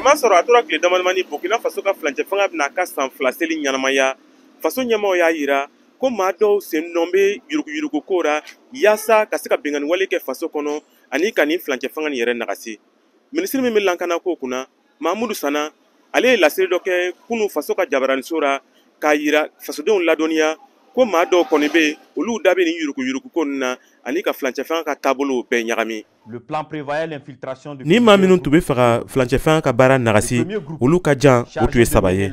kama sɔrɔ a tora tile damadamani Burkina Faso ka fulancɛ fanga bɛna ka san 2 seli ɲɛnamaya faso ɲɛmaaw y'a yira ko maa dɔw sen nɔ bɛ yuruguyurugu ko ra yaasa ka se ka bɛnkanni wale kɛ faso kɔnɔ ani ka nin fulancɛ fanga nin yɛrɛ nagasi. Minisiri min bɛ lankana ko kunna Mahamudu Sana ale ye laseli dɔ kɛ kunu faso ka jabaraniso ra k'a yira fasodenw ladɔnniya ko maa dɔw kɔni bɛ olu da bɛ nin yuruguyurugu ko na ani ka fulancɛ fanga ka taabolo bɛɛ ɲagami. Ni maa minnu tun bɛ fɛ ka fulancɛ fanga ka baara nagasi olu ka jan o tun ye 3 ye.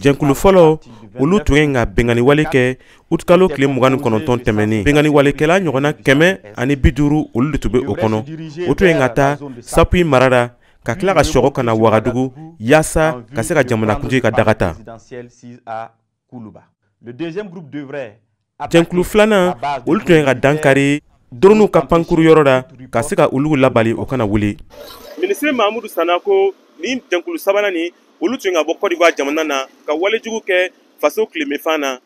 Jɛnkulu fɔlɔ olu tun ye ka bɛnkanni wale kɛ utkalo tile 29 tɛmɛnen. Bɛnkanni walekɛla ɲɔgɔnna 150 olu de tun bɛ o kɔnɔ. O tun ye ka taa Sapui marara ka tila ka sɔgɔ ka na Wagadugu yaasa ka se ka jamanakuntigi ka daga ta. Jɛnkulu filanan olu tun ye ka dankari drone ka pankuru yɔrɔ la ka se ka olu labali o kana wuli. Minisiri Mahamudu Sana ko ni jɛnkulu sabanan ni olu tun ka bɔ Côte d'Ivoire jamana na ka walejugu kɛ faso tilemefan na.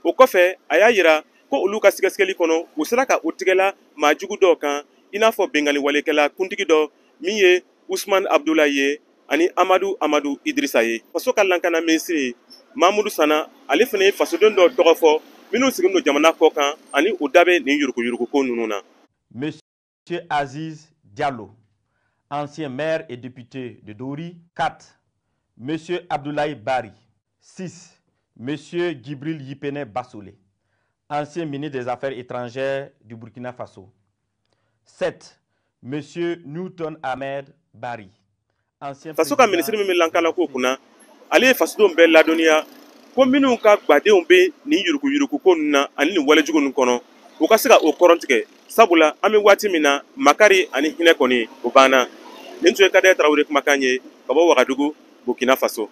O kɔfɛ a y'a yira ko olu ka sɛgɛsɛgɛli kɔnɔ u sera ka o tigɛla maa jugu dɔw kan i n'a fɔ bɛnkanni walekɛla kuntigi dɔ min ye Ousmane Abdoulaye ye ani Amadu Idrissa ye. Faso ka lankana minisiri Mahamudu Sana ale fana ye fasoden dɔw tɔgɔ fɔ minnu sigilen don jamana kɔ kan ani u da bɛ nin yuruguyurugu ko ninnu na. Monsieur Aziz Diallo, ancien maire et député de Dori, 4. Monsieur Abdoulaye Bari, 6. Monsieur Djibril Yipene Bassolé, ancien ministre des Affaires étrangères du Burkina Faso. 7. Monsieur Newton Ahmed Bari, ancien faso ka minisiri min bɛ lankana ko kunna ale ye fasodenw bɛɛ ladɔnniya ko minnu ka gwadenw bɛ nin yuruguyurugu ko ninnu na ani nin walejugu ninnu kɔnɔ u ka se ka o kɔrɔn tigɛ sabula an bɛ waati min na makari ani hinɛ kɔni o banna. Nin tun ye Kadaɲa Tarawele kumakan ye ka bɔ Wagadugu, Burkina Faso.